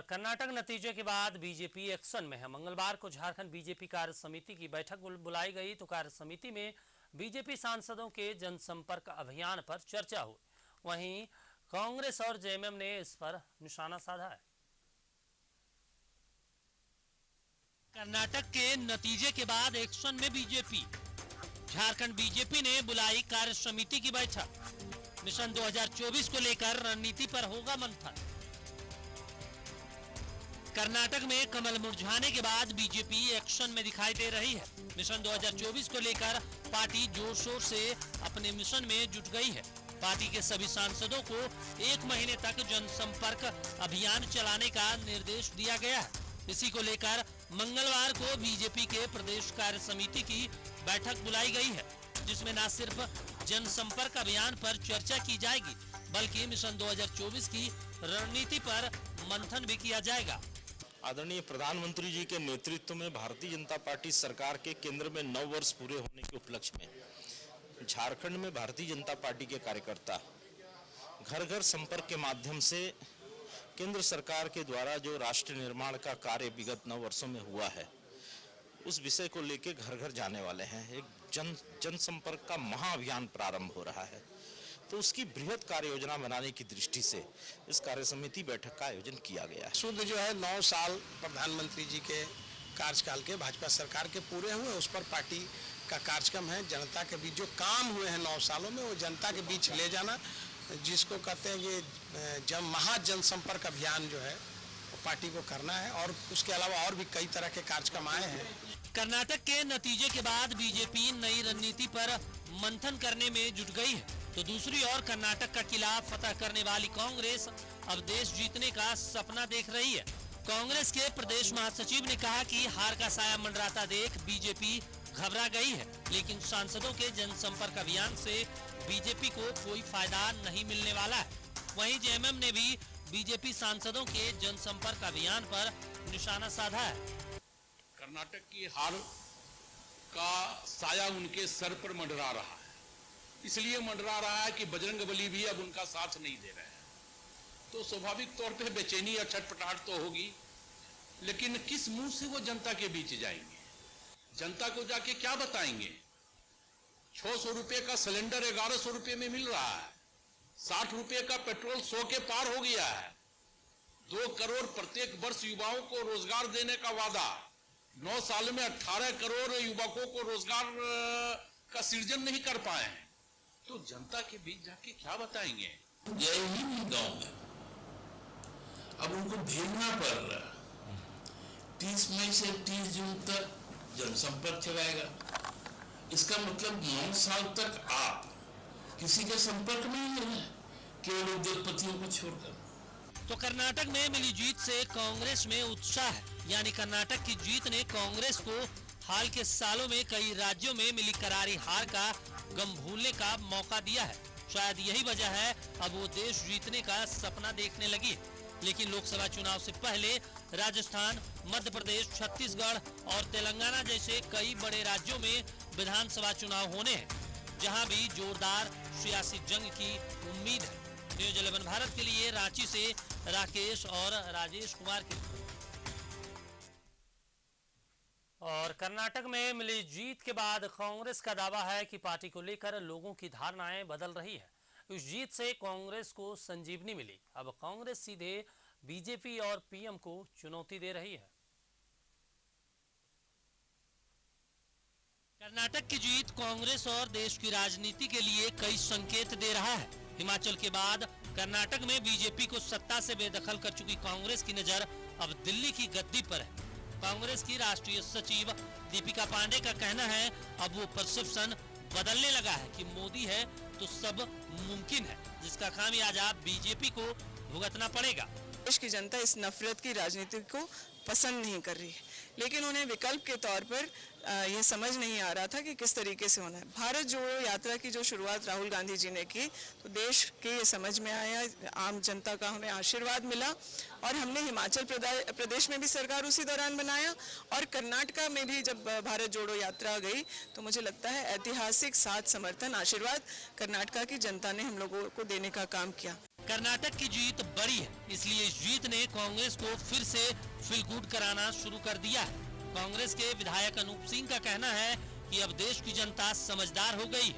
और कर्नाटक नतीजे के बाद बीजेपी एक्शन में है। मंगलवार को झारखंड बीजेपी कार्य समिति की बैठक बुलाई गई तो कार्य समिति में बीजेपी सांसदों के जनसंपर्क अभियान पर चर्चा हुई। वहीं कांग्रेस और जेएमएम ने इस पर निशाना साधा है। कर्नाटक के नतीजे के बाद एक्शन में बीजेपी। झारखंड बीजेपी ने बुलाई कार्य समिति की बैठक। मिशन 2024 को लेकर रणनीति पर होगा मंथन। कर्नाटक में कमल मुरझाने के बाद बीजेपी एक्शन में दिखाई दे रही है। मिशन 2024 को लेकर पार्टी जोर शोर से अपने मिशन में जुट गई है। पार्टी के सभी सांसदों को 1 महीने तक जनसंपर्क अभियान चलाने का निर्देश दिया गया है। इसी को लेकर मंगलवार को बीजेपी के प्रदेश कार्य समिति की बैठक बुलाई गई है, जिसमें न सिर्फ जनसंपर्क अभियान पर चर्चा की जाएगी बल्कि मिशन 2024 की रणनीति पर मंथन भी किया जाएगा। आदरणीय प्रधानमंत्री जी के नेतृत्व में भारतीय जनता पार्टी सरकार के केंद्र में 9 वर्ष पूरे होने के उपलक्ष्य में झारखंड में भारतीय जनता पार्टी के कार्यकर्ता घर घर संपर्क के माध्यम से केंद्र सरकार के द्वारा जो राष्ट्र निर्माण का कार्य विगत 9 वर्षों में हुआ है, उस विषय को लेकर घर घर जाने वाले हैं। एक जनसंपर्क का महाअभियान प्रारंभ हो रहा है, तो उसकी बृहद कार्य योजना बनाने की दृष्टि से इस कार्य समिति बैठक का आयोजन किया गया है। शुद्ध जो है 9 साल प्रधानमंत्री जी के कार्यकाल के भाजपा सरकार के पूरे हुए, उस पर पार्टी का कार्यक्रम है। जनता के बीच जो काम हुए हैं 9 सालों में, वो जनता के बीच ले जाना, जिसको कहते हैं ये महाजनसंपर्क अभियान जो है वो पार्टी को करना है। और उसके अलावा और भी कई तरह के कार्यक्रम आए हैं। कर्नाटक के नतीजे के बाद बीजेपी नई रणनीति पर मंथन करने में जुट गई है, तो दूसरी ओर कर्नाटक का किला फतह करने वाली कांग्रेस अब देश जीतने का सपना देख रही है। कांग्रेस के प्रदेश महासचिव ने कहा कि हार का साया मंडराता देख बीजेपी घबरा गई है, लेकिन सांसदों के जनसंपर्क अभियान से बीजेपी को कोई फायदा नहीं मिलने वाला है। वहीं जेएमएम ने भी बीजेपी सांसदों के जनसंपर्क अभियान पर निशाना साधा है। कर्नाटक की हार का साया उनके सर पर मंडरा रहा है, इसलिए मंडरा रहा है कि बजरंगबली भी अब उनका साथ नहीं दे रहे हैं। तो स्वाभाविक तौर पे बेचैनी और छटपटाहट तो होगी, लेकिन किस मुंह से वो जनता के बीच जाएंगे? जनता को जाके क्या बताएंगे? 600 रुपए का सिलेंडर 1100 रुपए में मिल रहा है, 60 रुपए का पेट्रोल 100 के पार हो गया है, 2 करोड़ प्रत्येक वर्ष युवाओं को रोजगार देने का वादा, 9 साल में 18 करोड़ युवकों को रोजगार का सृजन नहीं कर पाए हैं, तो जनता के बीच जाके क्या बताएंगे? यही गांव में अब उनको भेजना पड़ रहा है। 30 मई से 30 जून तक जनसंपर्क चलाएगा। इसका मतलब 9 साल तक आप किसी के संपर्क में ही नहीं है, केवल उद्योगपतियों को छोड़कर। तो कर्नाटक में मिली जीत से कांग्रेस में उत्साह है, यानी कर्नाटक की जीत ने कांग्रेस को हाल के सालों में कई राज्यों में मिली करारी हार का गम भूलने का मौका दिया है। शायद यही वजह है अब वो देश जीतने का सपना देखने लगी। लेकिन लोकसभा चुनाव से पहले राजस्थान, मध्य प्रदेश, छत्तीसगढ़ और तेलंगाना जैसे कई बड़े राज्यों में विधानसभा चुनाव होने हैं, जहां भी जोरदार सियासी जंग की उम्मीद है। न्यूज़ 11 भारत के लिए रांची से राकेश और राजेश कुमार की। और कर्नाटक में मिली जीत के बाद कांग्रेस का दावा है कि पार्टी को लेकर लोगों की धारणाएं बदल रही है। इस जीत से कांग्रेस को संजीवनी मिली। अब कांग्रेस सीधे बीजेपी और पीएम को चुनौती दे रही है। कर्नाटक की जीत कांग्रेस और देश की राजनीति के लिए कई संकेत दे रहा है। हिमाचल के बाद कर्नाटक में बीजेपी को सत्ता से बेदखल कर चुकी कांग्रेस की नजर अब दिल्ली की गद्दी पर है। कांग्रेस की राष्ट्रीय सचिव दीपिका पांडे का कहना है अब वो परसेप्शन बदलने लगा है कि मोदी है तो सब मुमकिन है, जिसका खामियाजा बीजेपी को भुगतना पड़ेगा। देश की जनता इस नफरत की राजनीति को पसंद नहीं कर रही है, लेकिन उन्हें विकल्प के तौर पर यह समझ नहीं आ रहा था कि किस तरीके से होना है। भारत जोड़ो यात्रा की जो शुरुआत राहुल गांधी जी ने की, तो देश के ये समझ में आया, आम जनता का हमें आशीर्वाद मिला और हमने हिमाचल प्रदेश में भी सरकार उसी दौरान बनाया और कर्नाटका में भी जब भारत जोड़ो यात्रा गई तो मुझे लगता है ऐतिहासिक साथ, समर्थन, आशीर्वाद कर्नाटका की जनता ने हम लोगों को देने का काम किया। कर्नाटक की जीत बड़ी है, इसलिए इस जीत ने कांग्रेस को फिर से फील गुड कराना शुरू कर दिया है। कांग्रेस के विधायक अनूप सिंह का कहना है कि अब देश की जनता समझदार हो गई है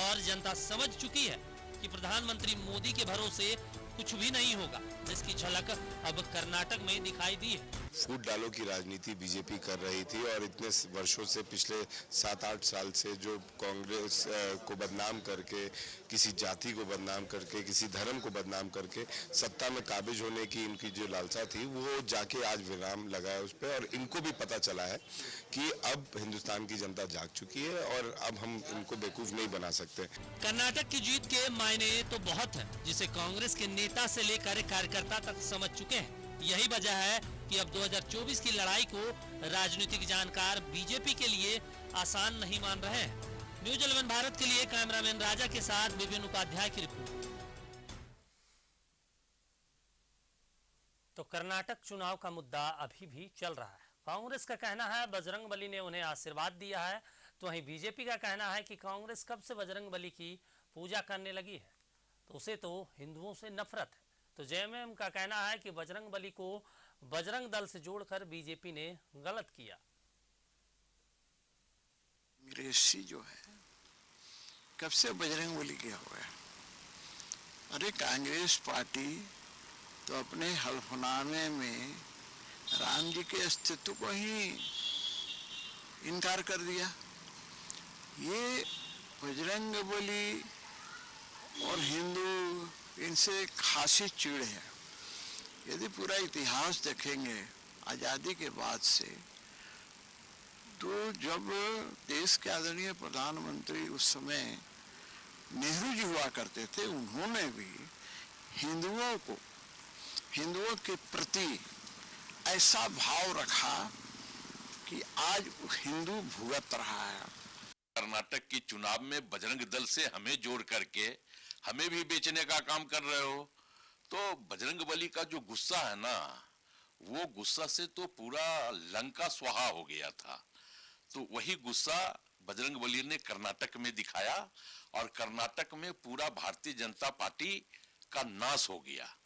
और जनता समझ चुकी है कि प्रधानमंत्री मोदी के भरोसे कुछ भी नहीं होगा, जिसकी झलक अब कर्नाटक में दिखाई दी है। फूट डालो की राजनीति बीजेपी कर रही थी और इतने वर्षों से, पिछले 7-8 साल से जो कांग्रेस को बदनाम करके, किसी जाति को बदनाम करके, किसी धर्म को बदनाम करके सत्ता में काबिज होने की इनकी जो लालसा थी, वो जाके आज विराम लगा है उस पर। और इनको भी पता चला है कि अब हिंदुस्तान की जनता जाग चुकी है और अब हम इनको बेवकूफ नहीं बना सकते। कर्नाटक की जीत के मायने तो बहुत है, जिसे कांग्रेस के नेता से लेकर कार्यकर्ता तक समझ चुके हैं। यही वजह है कि अब 2024 की लड़ाई को राजनीतिक जानकार बीजेपी के लिए आसान नहीं मान रहे हैं। न्यूज 11 भारत के लिए कैमरामैन राजा के साथ विपिन उपाध्याय की रिपोर्ट। तो कर्नाटक चुनाव का मुद्दा अभी भी चल रहा है। कांग्रेस का कहना है बजरंगबली ने उन्हें आशीर्वाद दिया है, तो वहीं बीजेपी का कहना है कि कांग्रेस कब से बजरंगबली की पूजा करने लगी है, तो उसे तो हिंदुओं से नफरत है। तो जेएमएम का कहना है कि बजरंगबली को बजरंग दल से जोड़कर बीजेपी ने गलत किया। मिरेसी जो है कब से बजरंगबली क्या हो गया? अरे कांग्रेस पार्टी तो अपने हल्फनामे में राम जी के अस्तित्व को ही इनकार कर दिया। ये बजरंगबली और हिंदू, इनसे खासी चिढ़ है। यदि पूरा इतिहास देखेंगे आज़ादी के बाद से, तो जब देश के आदरणीय प्रधानमंत्री उस समय नेहरू जी हुआ करते थे, उन्होंने भी हिंदुओं को, हिंदुओं के प्रति ऐसा भाव रखा कि आज हिंदू भुगत रहा है। कर्नाटक की चुनाव में बजरंग दल से हमें जोड़ करके हमें भी बेचने का काम कर रहे हो, तो बजरंगबली का जो गुस्सा है ना, वो गुस्सा से तो पूरा लंका स्वाहा हो गया था। तो वही गुस्सा बजरंगबली ने कर्नाटक में दिखाया और कर्नाटक में पूरा भारतीय जनता पार्टी का नाश हो गया।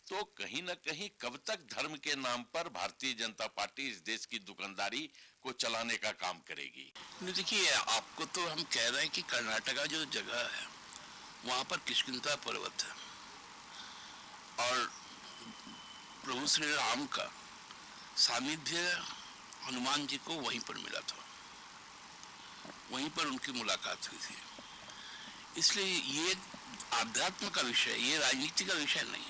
तो कहीं ना कहीं कब तक धर्म के नाम पर भारतीय जनता पार्टी इस देश की दुकानदारी को चलाने का काम करेगी? देखिए, आपको तो हम कह रहे हैं कि कर्नाटका जो जगह है वहाँ पर किष्किंधा पर्वत है और प्रभु श्री राम का सानिध्य हनुमान जी को वहीं पर मिला था, वहीं पर उनकी मुलाकात हुई थी। इसलिए ये आध्यात्म का विषय, ये राजनीति का विषय नहीं।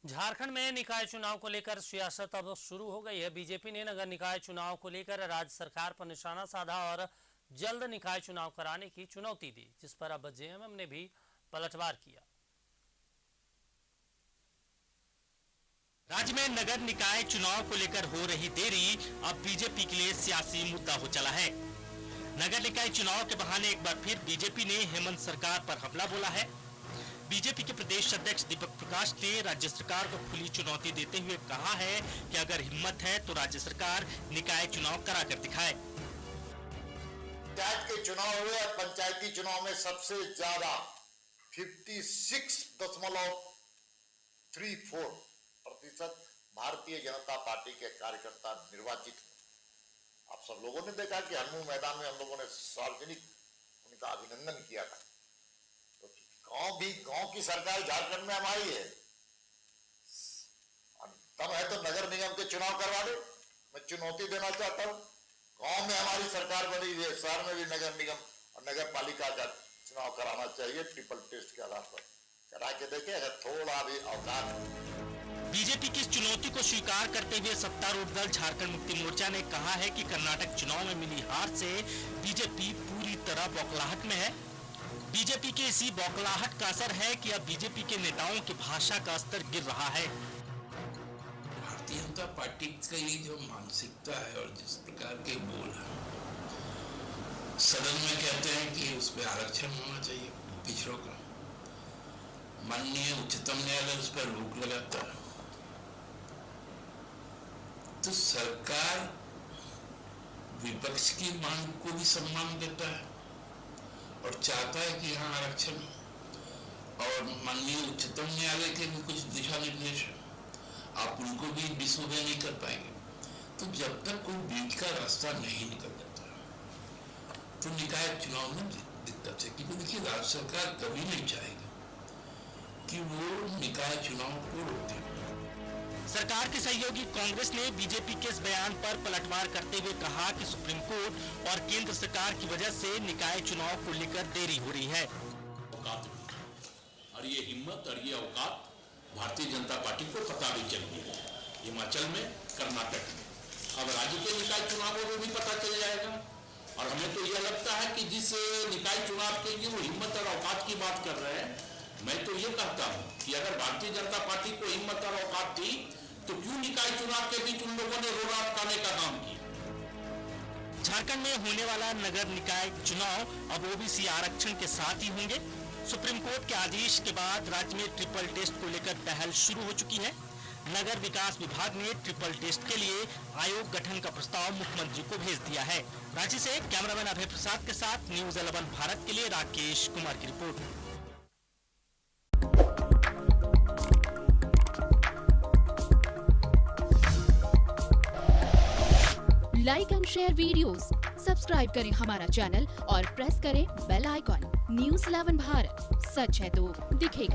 झारखंड में निकाय चुनाव को लेकर सियासत अब शुरू हो गई है। बीजेपी ने नगर निकाय चुनाव को लेकर राज्य सरकार पर निशाना साधा और जल्द निकाय चुनाव कराने की चुनौती दी, जिस पर अब जेएमएम ने भी पलटवार किया। राज्य में नगर निकाय चुनाव को लेकर हो रही देरी अब बीजेपी के लिए सियासी मुद्दा हो चला है। नगर निकाय चुनाव के बहाने एक बार फिर बीजेपी ने हेमंत सरकार पर हमला बोला है। बीजेपी के प्रदेश अध्यक्ष दीपक प्रकाश ने राज्य सरकार को खुली चुनौती देते हुए कहा है कि अगर हिम्मत है तो राज्य सरकार निकाय चुनाव कराकर दिखाए। पंचायत के चुनाव हुए और पंचायती चुनाव में सबसे ज्यादा 56.34% भारतीय जनता पार्टी के कार्यकर्ता निर्वाचित हुए। आप सब लोगों ने देखा कि हरमू मैदान में हम लोगों ने सार्वजनिक उनका अभिनंदन किया था। तो गांव की सरकार झारखंड में हमारी है, तब है तो नगर निगम के चुनाव करवा दे। मैं चुनौती देना चाहता हूं, गांव में हमारी सरकार बनी है, शहर में भी नगर निगम और नगर पालिका का चुनाव कराना चाहिए। ट्रिपल टेस्ट के आधार पर करा के देखे, अगर थोड़ा भी अवकाश। बीजेपी की इस चुनौती को स्वीकार करते हुए सत्तारूढ़ दल झारखंड मुक्ति मोर्चा ने कहा है कि कर्नाटक चुनाव में मिली हार से बीजेपी पूरी तरह बौखलाहट में है। बीजेपी के इसी बौखलाहट का असर है कि अब बीजेपी के नेताओं की भाषा का स्तर गिर रहा है। भारतीय जनता पार्टी का ये जो मानसिकता है और जिस प्रकार के बोल है, सदन में कहते हैं कि उसमें आरक्षण होना चाहिए पिछड़ों का, माननीय उच्चतम न्यायालय उस पर रोक लगाता है। तो सरकार विपक्ष की मांग को भी सम्मान देता है और चाहता है कि यहाँ आरक्षण, और माननीय उच्चतम न्यायालय के भी कुछ दिशा निर्देश हैं, आप उनको भी डिसोबे नहीं कर पाएंगे। तो जब तक कोई बीच का रास्ता नहीं निकल जाता तो निकाय चुनाव में दिक्कत है, क्योंकि देखिए राज्य सरकार कभी नहीं चाहेगी कि वो निकाय चुनाव को रोक दे। सरकार के सहयोगी कांग्रेस ने बीजेपी के इस बयान पर पलटवार करते हुए कहा कि सुप्रीम कोर्ट और केंद्र सरकार की वजह से निकाय चुनाव को लेकर देरी हो रही है। और ये हिम्मत और ये औकात भारतीय जनता पार्टी को पता भी चल गई है, हिमाचल में, कर्नाटक में, अब राज्य के निकाय चुनावों में भी पता चल जाएगा। और हमें तो यह लगता है कि जिस निकाय चुनाव के लिए वो हिम्मत और औकात की बात कर रहे हैं, मैं तो ये कहता हूँ कि अगर भारतीय जनता पार्टी को हिम्मत और औकात थी तो क्यों निकाय चुनाव के बीच उन लोगों ने रोड़ा अटकाने का काम किया। झारखंड में होने वाला नगर निकाय चुनाव अब ओबीसी आरक्षण के साथ ही होंगे। सुप्रीम कोर्ट के आदेश के बाद राज्य में ट्रिपल टेस्ट को लेकर पहल शुरू हो चुकी है। नगर विकास विभाग ने ट्रिपल टेस्ट के लिए आयोग गठन का प्रस्ताव मुख्यमंत्री को भेज दिया है। रांची से कैमरामैन अभय प्रसाद के साथ न्यूज़ 11 भारत के लिए राकेश कुमार की report. Like and share videos, subscribe करें हमारा चैनल और प्रेस करें बेल आइकॉन। न्यूज़ 11 भारत, सच है तो दिखेगा।